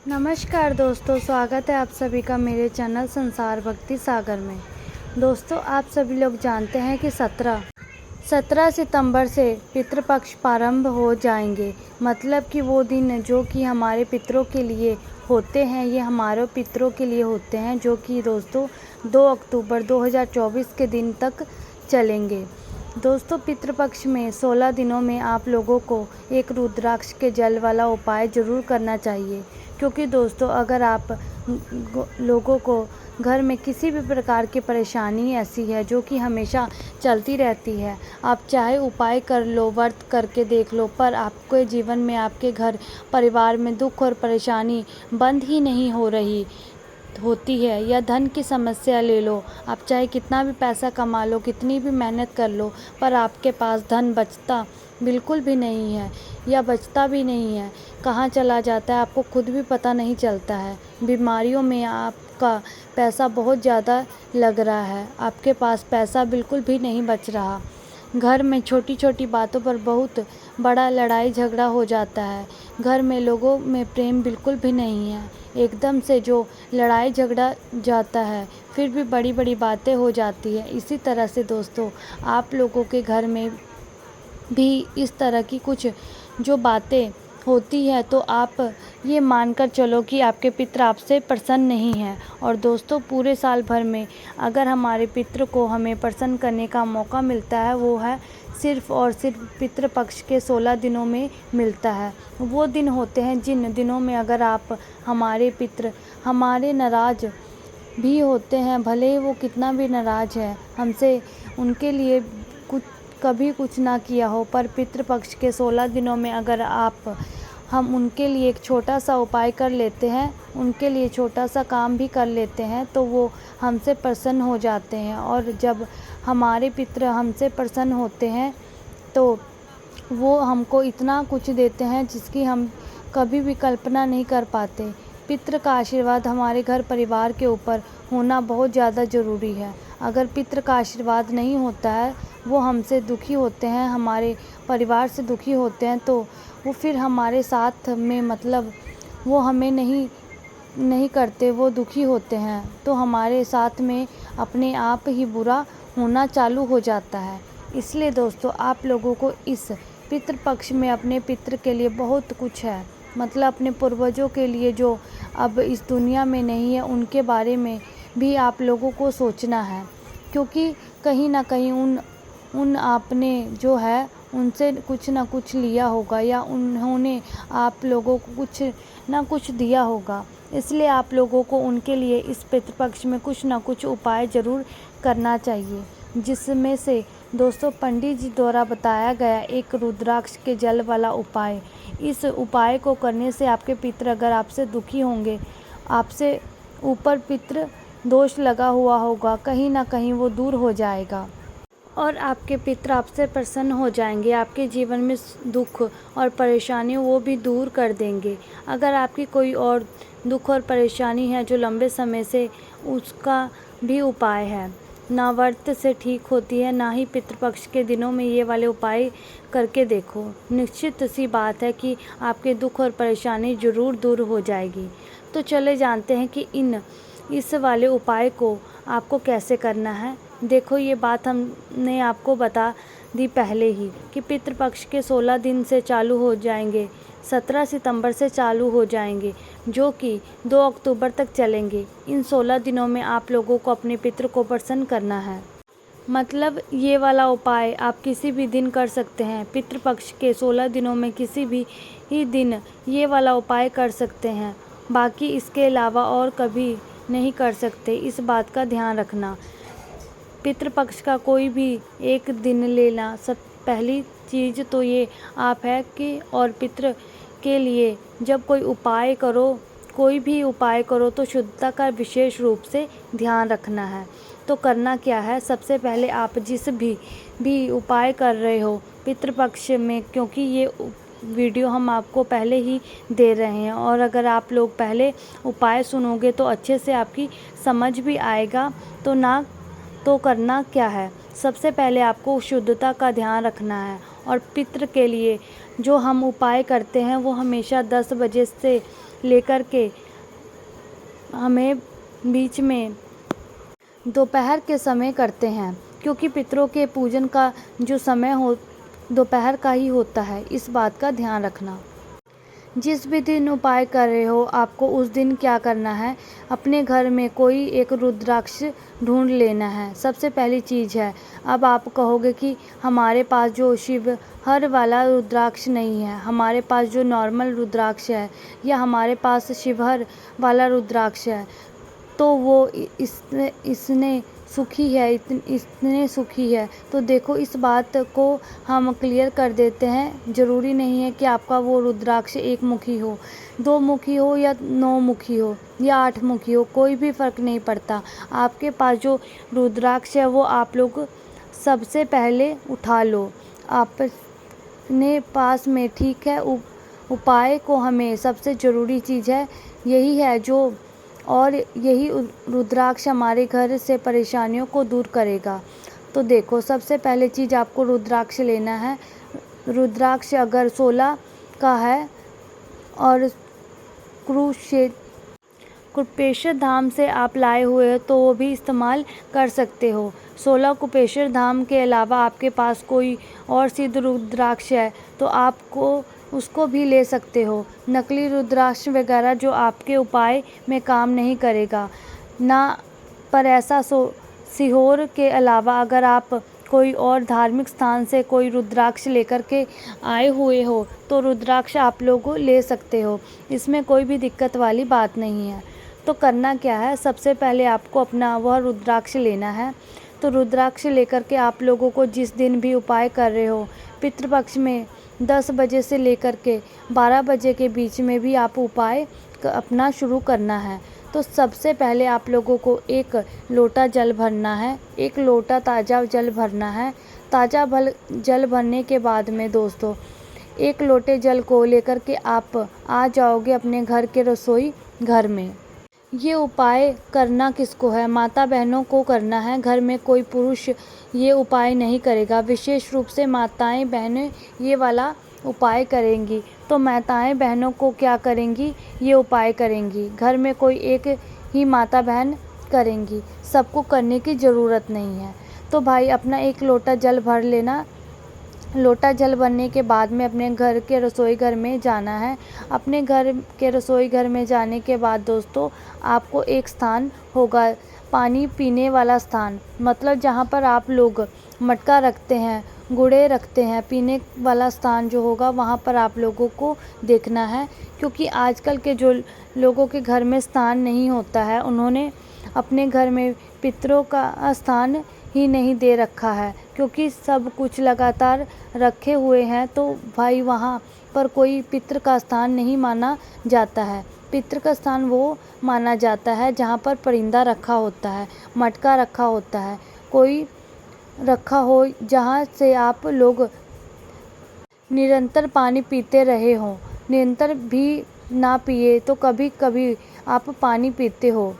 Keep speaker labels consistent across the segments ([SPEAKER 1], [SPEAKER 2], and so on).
[SPEAKER 1] नमस्कार दोस्तों, स्वागत है आप सभी का मेरे चैनल संसार भक्ति सागर में। दोस्तों, आप सभी लोग जानते हैं कि 17 सितंबर से पितृपक्ष प्रारंभ हो जाएंगे। मतलब कि वो दिन जो कि हमारे पितरों के लिए होते हैं, ये हमारे पितरों के लिए होते हैं, जो कि दोस्तों 2 अक्टूबर 2024 के दिन तक चलेंगे। दोस्तों, पितृपक्ष में 16 दिनों में आप लोगों को एक रुद्राक्ष के जल वाला उपाय ज़रूर करना चाहिए, क्योंकि दोस्तों अगर आप लोगों को घर में किसी भी प्रकार की परेशानी ऐसी है जो कि हमेशा चलती रहती है, आप चाहे उपाय कर लो, व्रत करके देख लो, पर आपके जीवन में, आपके घर परिवार में दुख और परेशानी बंद ही नहीं हो रही होती है, या धन की समस्या ले लो, आप चाहे कितना भी पैसा कमा लो, कितनी भी मेहनत कर लो, पर आपके पास धन बचता बिल्कुल भी नहीं है, या बचता भी नहीं है, कहाँ चला जाता है आपको खुद भी पता नहीं चलता है। बीमारियों में आपका पैसा बहुत ज़्यादा लग रहा है, आपके पास पैसा बिल्कुल भी नहीं बच रहा। घर में छोटी छोटी बातों पर बहुत बड़ा लड़ाई झगड़ा हो जाता है। घर में लोगों में प्रेम बिल्कुल भी नहीं है, एकदम से जो लड़ाई झगड़ा जाता है, फिर भी बड़ी बड़ी बातें हो जाती है। इसी तरह से दोस्तों आप लोगों के घर में भी इस तरह की कुछ जो बातें होती है, तो आप ये मानकर चलो कि आपके पितर आपसे प्रसन्न नहीं हैं। और दोस्तों पूरे साल भर में अगर हमारे पितर को हमें प्रसन्न करने का मौका मिलता है, वो है सिर्फ़ और सिर्फ पितृपक्ष के 16 दिनों में मिलता है। वो दिन होते हैं जिन दिनों में अगर आप हमारे पितर हमारे नाराज़ भी होते हैं, भले ही वो कितना भी नाराज़ है हमसे, उनके लिए कभी कुछ ना किया हो, पर पितृपक्ष के 16 दिनों में अगर हम उनके लिए एक छोटा सा उपाय कर लेते हैं, उनके लिए छोटा सा काम भी कर लेते हैं, तो वो हमसे प्रसन्न हो जाते हैं। और जब हमारे पितर हमसे प्रसन्न होते हैं तो वो हमको इतना कुछ देते हैं जिसकी हम कभी भी कल्पना नहीं कर पाते। पितर का आशीर्वाद हमारे घर परिवार के ऊपर होना बहुत ज़्यादा ज़रूरी है। अगर पितर का आशीर्वाद नहीं होता है, वो हमसे दुखी होते हैं, हमारे परिवार से दुखी होते हैं, तो वो फिर हमारे साथ में, मतलब वो हमें नहीं करते, वो दुखी होते हैं, तो हमारे साथ में अपने आप ही बुरा होना चालू हो जाता है। इसलिए दोस्तों आप लोगों को इस पितृपक्ष में अपने पितर के लिए बहुत कुछ है, मतलब अपने पूर्वजों के लिए जो अब इस दुनिया में नहीं है, उनके बारे में भी आप लोगों को सोचना है, क्योंकि कहीं ना कहीं उन आपने जो है उनसे कुछ ना कुछ लिया होगा, या उन्होंने आप लोगों को कुछ ना कुछ दिया होगा। इसलिए आप लोगों को उनके लिए इस पितृपक्ष में कुछ ना कुछ उपाय ज़रूर करना चाहिए, जिसमें से दोस्तों पंडित जी द्वारा बताया गया एक रुद्राक्ष के जल वाला उपाय। इस उपाय को करने से आपके पितर अगर आपसे दुखी होंगे, आपसे ऊपर पितृ दोष लगा हुआ होगा, कहीं ना कहीं वो दूर हो जाएगा और आपके पितर आपसे प्रसन्न हो जाएंगे। आपके जीवन में दुख और परेशानी वो भी दूर कर देंगे। अगर आपकी कोई और दुख और परेशानी है जो लंबे समय से, उसका भी उपाय है। ना व्रत से ठीक होती है, ना ही पितृपक्ष के दिनों में ये वाले उपाय करके देखो, निश्चित सी बात है कि आपके दुख और परेशानी ज़रूर दूर हो जाएगी। तो चले जानते हैं कि इस वाले उपाय को आपको कैसे करना है। देखो, ये बात हमने आपको बता दी पहले ही कि पितृपक्ष के 16 दिन से चालू हो जाएंगे, 17 सितंबर से चालू हो जाएंगे, जो कि 2 अक्टूबर तक चलेंगे। इन 16 दिनों में आप लोगों को अपने पितर को प्रसन्न करना है। मतलब ये वाला उपाय आप किसी भी दिन कर सकते हैं। पितृपक्ष के 16 दिनों में किसी भी दिन ये वाला उपाय कर सकते हैं, बाकी इसके अलावा और कभी नहीं कर सकते। इस बात का ध्यान रखना। पितृपक्ष का कोई भी एक दिन लेना, सब पहली चीज़ तो ये आप है कि, और पितर के लिए जब कोई भी उपाय करो तो शुद्धता का विशेष रूप से ध्यान रखना है। तो करना क्या है, सबसे पहले आप जिस भी उपाय कर रहे हो पितृपक्ष में, क्योंकि ये वीडियो हम आपको पहले ही दे रहे हैं, और अगर आप लोग पहले उपाय सुनोगे तो अच्छे से आपकी समझ भी आएगा। तो करना क्या है, सबसे पहले आपको शुद्धता का ध्यान रखना है। और पितर के लिए जो हम उपाय करते हैं वो हमेशा 10 बजे से लेकर के हमें बीच में दोपहर के समय करते हैं, क्योंकि पितरों के पूजन का जो समय हो दोपहर का ही होता है। इस बात का ध्यान रखना। जिस भी दिन उपाय कर रहे हो, आपको उस दिन क्या करना है, अपने घर में कोई एक रुद्राक्ष ढूंढ लेना है। सबसे पहली चीज़ है। अब आप कहोगे कि हमारे पास जो शिवहर वाला रुद्राक्ष नहीं है, हमारे पास जो नॉर्मल रुद्राक्ष है, या हमारे पास शिवहर वाला रुद्राक्ष है, तो वो इसने सुखी है, इतने सुखी है। तो देखो, इस बात को हम क्लियर कर देते हैं। ज़रूरी नहीं है कि आपका वो रुद्राक्ष एक मुखी हो, 2 मुखी हो, या 9 मुखी हो, या 8 मुखी हो, कोई भी फ़र्क नहीं पड़ता। आपके पास जो रुद्राक्ष है वो आप लोग सबसे पहले उठा लो अपने पास में, ठीक है। उपाय को हमें सबसे ज़रूरी चीज़ है यही है जो, और यही रुद्राक्ष हमारे घर से परेशानियों को दूर करेगा। तो देखो, सबसे पहले चीज़ आपको रुद्राक्ष लेना है। रुद्राक्ष अगर 16 का है और कुपेश्वर धाम से आप लाए हुए हो तो वो भी इस्तेमाल कर सकते हो। 16 कुपेश्वर धाम के अलावा आपके पास कोई और सिद्ध रुद्राक्ष है तो आपको उसको भी ले सकते हो। नकली रुद्राक्ष वगैरह जो आपके उपाय में काम नहीं करेगा ना। पर ऐसा सीहोर के अलावा अगर आप कोई और धार्मिक स्थान से कोई रुद्राक्ष लेकर के आए हुए हो तो रुद्राक्ष आप लोग ले सकते हो, इसमें कोई भी दिक्कत वाली बात नहीं है। तो करना क्या है, सबसे पहले आपको अपना वह रुद्राक्ष लेना है। तो रुद्राक्ष लेकर के आप लोगों को जिस दिन भी उपाय कर रहे हो, पितृपक्ष में 10 बजे से लेकर के 12 बजे के बीच में भी आप उपाय अपना शुरू करना है। तो सबसे पहले आप लोगों को 1 लोटा जल भरना है, 1 लोटा ताज़ा जल भरना है। ताज़ा जल भरने के बाद में दोस्तों 1 लोटे जल को लेकर के आप आ जाओगे अपने घर के रसोई घर में। ये उपाय करना किसको है, माता बहनों को करना है। घर में कोई पुरुष ये उपाय नहीं करेगा, विशेष रूप से माताएं बहनें ये वाला उपाय करेंगी। तो माताएं बहनों को क्या करेंगी, ये उपाय करेंगी। घर में कोई एक ही माता बहन करेंगी, सबको करने की ज़रूरत नहीं है। तो भाई अपना 1 लोटा जल भर लेना। लोटा जल भरने के बाद में अपने घर के रसोई घर में जाना है। अपने घर के रसोई घर में जाने के बाद दोस्तों आपको एक स्थान होगा, पानी पीने वाला स्थान, मतलब जहाँ पर आप लोग मटका रखते हैं, गुड़े रखते हैं, पीने वाला स्थान जो होगा वहाँ पर आप लोगों को देखना है। क्योंकि आजकल के जो लोगों के घर में स्थान नहीं होता है, उन्होंने अपने घर में पितरों का स्थान ही नहीं दे रखा है, क्योंकि सब कुछ लगातार रखे हुए हैं। तो भाई वहाँ पर कोई पितृ का स्थान नहीं माना जाता है। पितृ का स्थान वो माना जाता है जहाँ पर परिंदा रखा होता है, मटका रखा होता है, कोई रखा हो जहाँ से आप लोग निरंतर पानी पीते रहे हों। निरंतर भी ना पिए तो कभी कभी आप पानी पीते हो,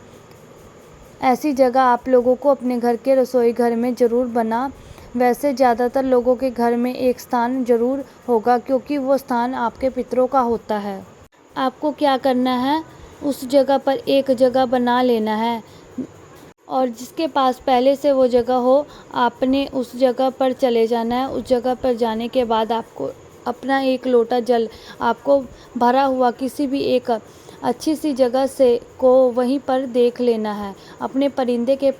[SPEAKER 1] ऐसी जगह आप लोगों को अपने घर के रसोई घर में ज़रूर बना। वैसे ज़्यादातर लोगों के घर में एक स्थान ज़रूर होगा, क्योंकि वो स्थान आपके पितरों का होता है। आपको क्या करना है, उस जगह पर एक जगह बना लेना है, और जिसके पास पहले से वो जगह हो आपने उस जगह पर चले जाना है। उस जगह पर जाने के बाद आपको अपना 1 लोटा जल आपको भरा हुआ किसी भी एक अच्छी सी जगह से को वहीं पर देख लेना है। अपने परिंदे के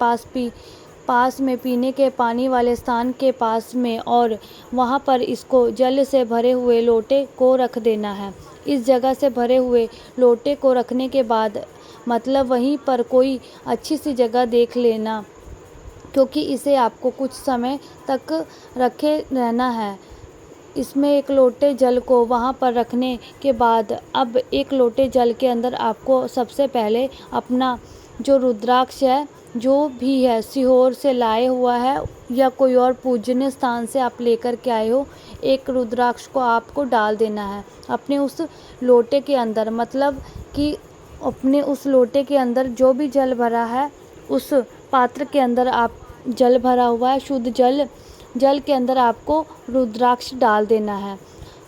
[SPEAKER 1] पास में पीने के पानी वाले स्थान के पास में, और वहाँ पर इसको जल से भरे हुए लोटे को रख देना है। इस जगह से भरे हुए लोटे को रखने के बाद मतलब वहीं पर कोई अच्छी सी जगह देख लेना, क्योंकि इसे आपको कुछ समय तक रखे रहना है। इसमें 1 लोटे जल को वहाँ पर रखने के बाद अब 1 लोटे जल के अंदर आपको सबसे पहले अपना जो रुद्राक्ष है, जो भी है सीहोर से लाए हुआ है या कोई और पूजनीय स्थान से आप लेकर के आए हो, 1 रुद्राक्ष को आपको डाल देना है अपने उस लोटे के अंदर। मतलब कि अपने उस लोटे के अंदर जो भी जल भरा है, उस पात्र के अंदर आप जल भरा हुआ है, शुद्ध जल के अंदर आपको रुद्राक्ष डाल देना है।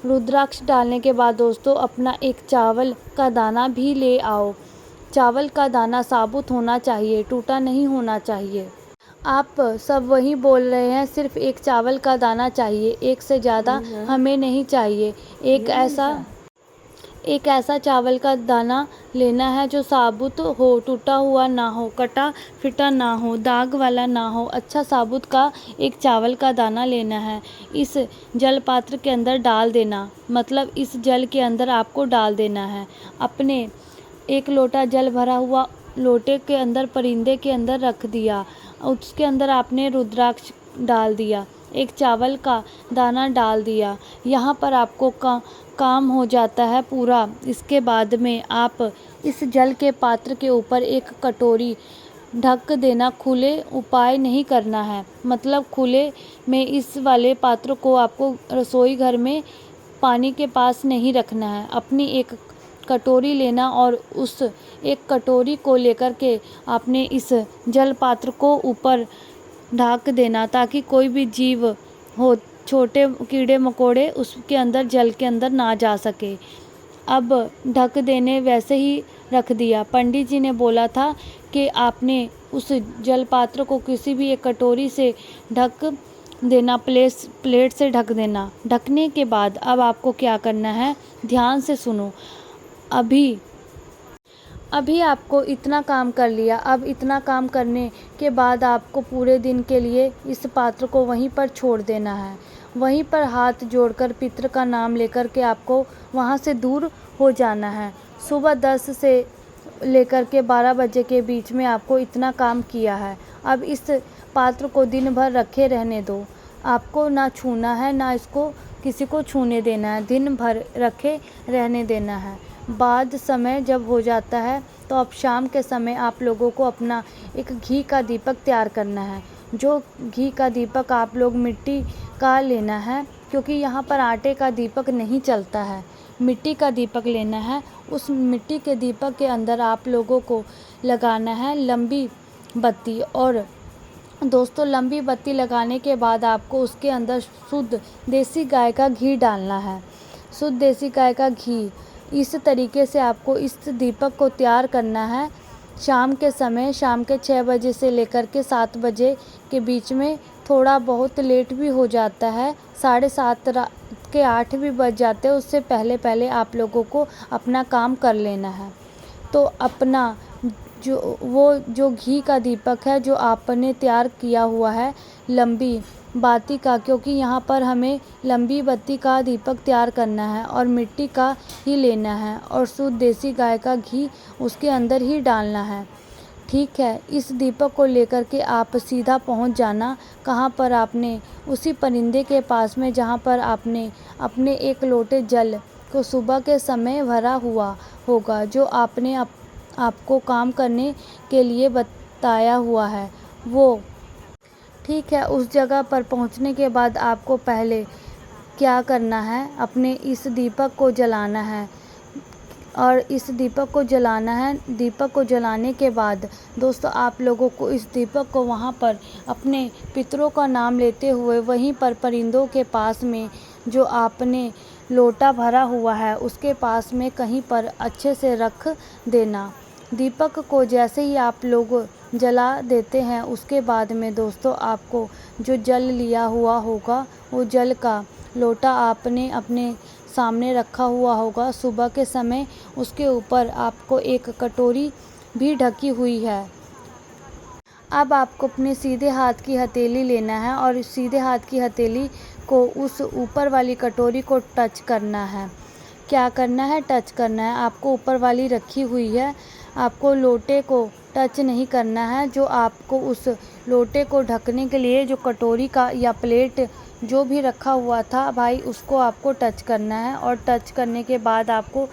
[SPEAKER 1] रुद्राक्ष डालने के बाद दोस्तों अपना एक चावल का दाना भी ले आओ। चावल का दाना साबुत होना चाहिए, टूटा नहीं होना चाहिए। आप सब वही बोल रहे हैं, सिर्फ एक चावल का दाना चाहिए, एक से ज़्यादा हमें नहीं चाहिए। एक ऐसा चावल का दाना लेना है जो साबुत हो, टूटा हुआ ना हो, कटा फिटा ना हो, दाग वाला ना हो, अच्छा साबुत का एक चावल का दाना लेना है। इस जल पात्र के अंदर डाल देना, मतलब इस जल के अंदर आपको डाल देना है। अपने एक लोटा जल भरा हुआ लोटे के अंदर परिंदे के अंदर रख दिया, उसके अंदर आपने रुद्राक्ष डाल दिया, एक चावल का दाना डाल दिया। यहाँ पर आपको काम हो जाता है पूरा। इसके बाद में आप इस जल के पात्र के ऊपर एक कटोरी ढक देना। खुले उपाय नहीं करना है, मतलब खुले में इस वाले पात्र को आपको रसोई घर में पानी के पास नहीं रखना है। अपनी एक कटोरी लेना और उस एक कटोरी को लेकर के आपने इस जल पात्र को ऊपर ढक देना, ताकि कोई भी जीव हो, छोटे कीड़े मकोड़े उसके अंदर जल के अंदर ना जा सके। अब ढक देने वैसे ही रख दिया। पंडित जी ने बोला था कि आपने उस जल पात्र को किसी भी एक कटोरी से ढक देना, प्लेट से ढक देना। ढकने के बाद अब आपको क्या करना है, ध्यान से सुनो। अभी आपको इतना काम कर लिया। अब इतना काम करने के बाद आपको पूरे दिन के लिए इस पात्र को वहीं पर छोड़ देना है। वहीं पर हाथ जोड़कर पितृ का नाम लेकर के आपको वहां से दूर हो जाना है। सुबह 10 से लेकर के 12 बजे के बीच में आपको इतना काम किया है। अब इस पात्र को दिन भर रखे रहने दो। आपको ना छूना है, ना इसको किसी को छूने देना है। दिन भर रखे रहने देना है। बाद समय जब हो जाता है तो अब शाम के समय आप लोगों को अपना एक घी का दीपक तैयार करना है। जो घी का दीपक आप लोग मिट्टी का लेना है, क्योंकि यहाँ पर आटे का दीपक नहीं चलता है। मिट्टी का दीपक लेना है। उस मिट्टी के दीपक के अंदर आप लोगों को लगाना है लंबी बत्ती। और दोस्तों लंबी बत्ती लगाने के बाद आपको उसके अंदर शुद्ध देसी गाय का घी डालना है। शुद्ध देसी गाय का घी, इस तरीके से आपको इस दीपक को तैयार करना है। शाम के समय, शाम के 6 बजे से लेकर के 7 बजे के बीच में, थोड़ा बहुत लेट भी हो जाता है, 7:30 रात के 8 भी बज जाते हैं, उससे पहले पहले आप लोगों को अपना काम कर लेना है। तो अपना जो घी का दीपक है जो आपने तैयार किया हुआ है लंबी बाती का, क्योंकि यहाँ पर हमें लंबी बत्ती का दीपक तैयार करना है और मिट्टी का ही लेना है और शुद्ध देसी गाय का घी उसके अंदर ही डालना है। ठीक है, इस दीपक को लेकर के आप सीधा पहुँच जाना। कहाँ पर, आपने उसी परिंदे के पास में जहाँ पर आपने अपने एक लोटे जल को सुबह के समय भरा हुआ होगा, जो आपने आपको काम करने के लिए बताया हुआ है वो। ठीक है, उस जगह पर पहुंचने के बाद आपको पहले क्या करना है, अपने इस दीपक को जलाना है और इस दीपक को जलाना है। दीपक को जलाने के बाद दोस्तों आप लोगों को इस दीपक को वहाँ पर अपने पितरों का नाम लेते हुए वहीं पर परिंदों के पास में जो आपने लोटा भरा हुआ है उसके पास में कहीं पर अच्छे से रख देना। दीपक को जैसे ही आप लोग जला देते हैं उसके बाद में दोस्तों आपको जो जल लिया हुआ होगा वो जल का लोटा आपने अपने सामने रखा हुआ होगा। सुबह के समय उसके ऊपर आपको एक कटोरी भी ढकी हुई है। अब आपको अपने सीधे हाथ की हथेली लेना है और सीधे हाथ की हथेली को उस ऊपर वाली कटोरी को टच करना है। क्या करना है, टच करना है। आपको ऊपर वाली रखी हुई है, आपको लोटे को टच नहीं करना है। जो आपको उस लोटे को ढकने के लिए जो कटोरी का या प्लेट जो भी रखा हुआ था भाई, उसको आपको टच करना है। और टच करने के बाद आपको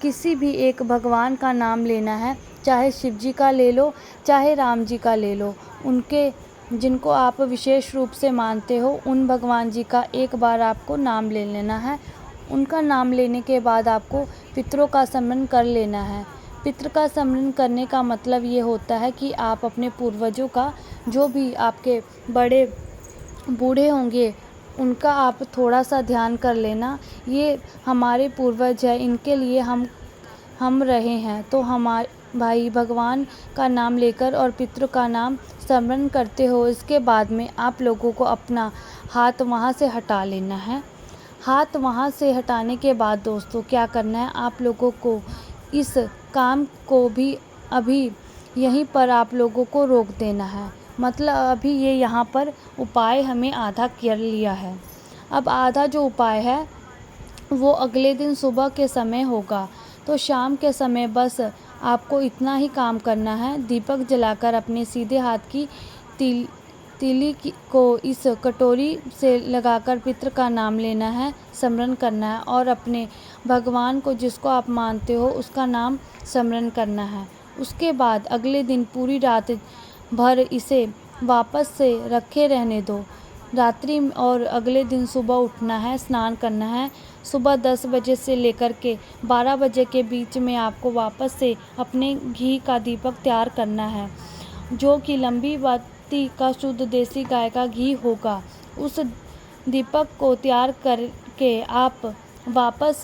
[SPEAKER 1] किसी भी एक भगवान का नाम लेना है, चाहे शिव जी का ले लो, चाहे राम जी का ले लो। उनके जिनको आप विशेष रूप से मानते हो उन भगवान जी का एक बार आपको नाम ले लेना है। उनका नाम लेने के बाद आपको पितरों का स्मरण कर लेना है। पितृ का स्मरण करने का मतलब ये होता है कि आप अपने पूर्वजों का, जो भी आपके बड़े बूढ़े होंगे उनका आप थोड़ा सा ध्यान कर लेना। ये हमारे पूर्वज है, इनके लिए हम रहे हैं, तो हमारे भाई भगवान का नाम लेकर और पितरों का नाम स्मरण करते हो। इसके बाद में आप लोगों को अपना हाथ वहाँ से हटा लेना है। हाथ वहाँ से हटाने के बाद दोस्तों क्या करना है, आप लोगों को इस काम को भी अभी यहीं पर आप लोगों को रोक देना है। मतलब अभी ये यहाँ पर उपाय हमें आधा कर लिया है। अब आधा जो उपाय है वो अगले दिन सुबह के समय होगा। तो शाम के समय बस आपको इतना ही काम करना है। दीपक जलाकर अपने सीधे हाथ की तीली को इस कटोरी से लगाकर पितृ का नाम लेना है, स्मरण करना है और अपने भगवान को जिसको आप मानते हो उसका नाम स्मरण करना है। उसके बाद अगले दिन पूरी रात भर इसे वापस से रखे रहने दो रात्रि और अगले दिन सुबह उठना है, स्नान करना है। सुबह 10 बजे से लेकर के 12 बजे के बीच में आपको वापस से अपने घी का दीपक तैयार करना है, जो कि लंबी बाती का शुद्ध देसी गाय का घी होगा। उस दीपक को तैयार करके आप वापस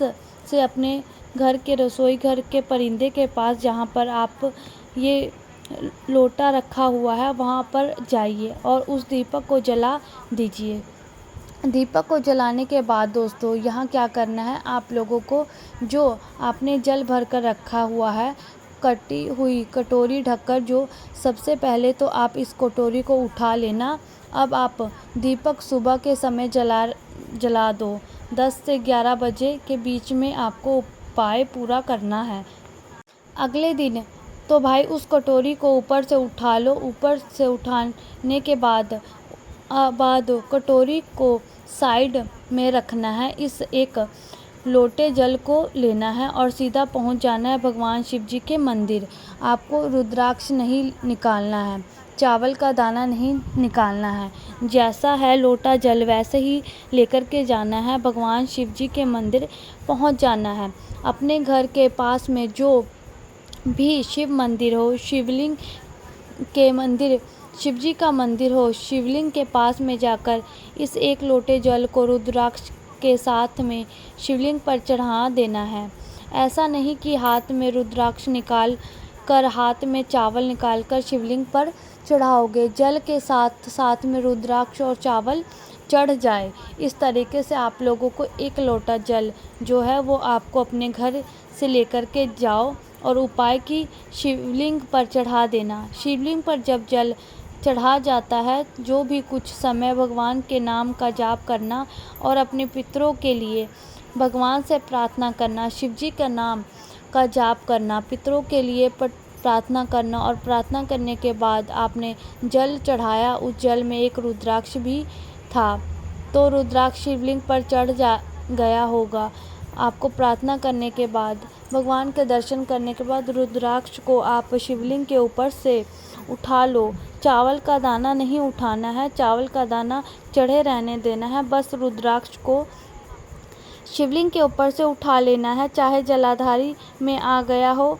[SPEAKER 1] से अपने घर के रसोई घर के परिंदे के पास, जहाँ पर आप ये लोटा रखा हुआ है, वहाँ पर जाइए और उस दीपक को जला दीजिए। दीपक को जलाने के बाद दोस्तों यहाँ क्या करना है, आप लोगों को जो आपने जल भर कर रखा हुआ है कटी हुई कटोरी ढककर, जो सबसे पहले तो आप इस कटोरी को उठा लेना। अब आप दीपक सुबह के समय जला दो। 10 से 11 बजे के बीच में आपको उपाय पूरा करना है। अगले दिन तो भाई उस कटोरी को ऊपर से उठा लो। ऊपर से उठाने के बाद कटोरी को साइड में रखना है। इस एक लोटे जल को लेना है और सीधा पहुंच जाना है भगवान शिव जी के मंदिर। आपको रुद्राक्ष नहीं निकालना है, चावल का दाना नहीं निकालना है। जैसा है लोटा जल वैसे ही लेकर के जाना है, भगवान शिव जी के मंदिर पहुंच जाना है। अपने घर के पास में जो भी शिव मंदिर हो, शिवलिंग के मंदिर, शिव जी का मंदिर हो, शिवलिंग के पास में जाकर इस एक लोटे जल को रुद्राक्ष के साथ में शिवलिंग पर चढ़ा देना है। ऐसा नहीं कि हाथ में रुद्राक्ष निकाल कर हाथ में चावल निकाल कर शिवलिंग पर चढ़ाओगे, जल के साथ साथ में रुद्राक्ष और चावल चढ़ जाए। इस तरीके से आप लोगों को एक लोटा जल जो है वो आपको अपने घर से लेकर के जाओ और उपाय की शिवलिंग पर चढ़ा देना। शिवलिंग पर जब जल चढ़ा जाता है, जो भी कुछ समय भगवान के नाम का जाप करना और अपने पितरों के लिए भगवान से प्रार्थना करना, शिव जी का नाम का जाप करना, पितरों के लिए प्रार्थना करना और प्रार्थना करने के बाद आपने जल चढ़ाया, उस जल में एक रुद्राक्ष भी था, तो रुद्राक्ष शिवलिंग पर चढ़ गया होगा। आपको प्रार्थना करने के बाद, भगवान के दर्शन करने के बाद रुद्राक्ष को आप शिवलिंग के ऊपर से उठा लो। चावल का दाना नहीं उठाना है, चावल का दाना चढ़े रहने देना है। बस रुद्राक्ष को शिवलिंग के ऊपर से उठा लेना है, चाहे जलाधारी में आ गया हो,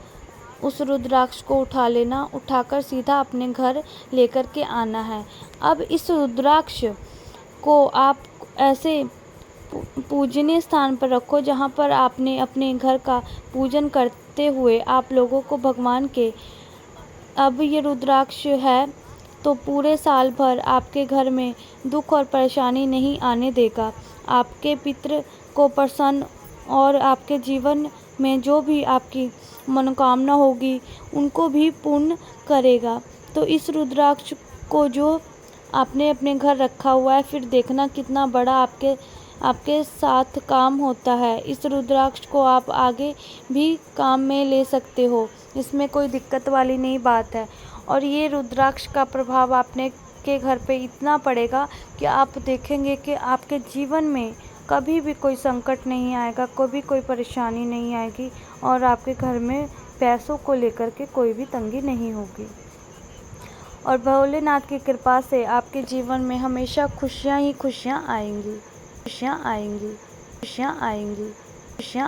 [SPEAKER 1] उस रुद्राक्ष को उठा लेना। उठाकर सीधा अपने घर लेकर के आना है। अब इस रुद्राक्ष को आप ऐसे पूजनीय स्थान पर रखो जहाँ पर आपने अपने घर का पूजन करते हुए आप लोगों को भगवान के, अब ये रुद्राक्ष है तो पूरे साल भर आपके घर में दुख और परेशानी नहीं आने देगा। आपके पितृ को प्रसन्न और आपके जीवन में जो भी आपकी मनोकामना होगी उनको भी पूर्ण करेगा। तो इस रुद्राक्ष को जो आपने अपने घर रखा हुआ है, फिर देखना कितना बड़ा आपके साथ काम होता है। इस रुद्राक्ष को आप आगे भी काम में ले सकते हो, इसमें कोई दिक्कत वाली नहीं बात है। और ये रुद्राक्ष का प्रभाव आपने के घर पे इतना पड़ेगा कि आप देखेंगे कि आपके जीवन में कभी भी कोई संकट नहीं आएगा, कभी कोई परेशानी नहीं आएगी और आपके घर में पैसों को लेकर के कोई भी तंगी नहीं होगी। और भोलेनाथ की कृपा से आपके जीवन में हमेशा खुशियाँ ही खुशियाँ आएंगी, खुशियाँ आएंगी, खुशियाँ आएंगी, खुशियाँ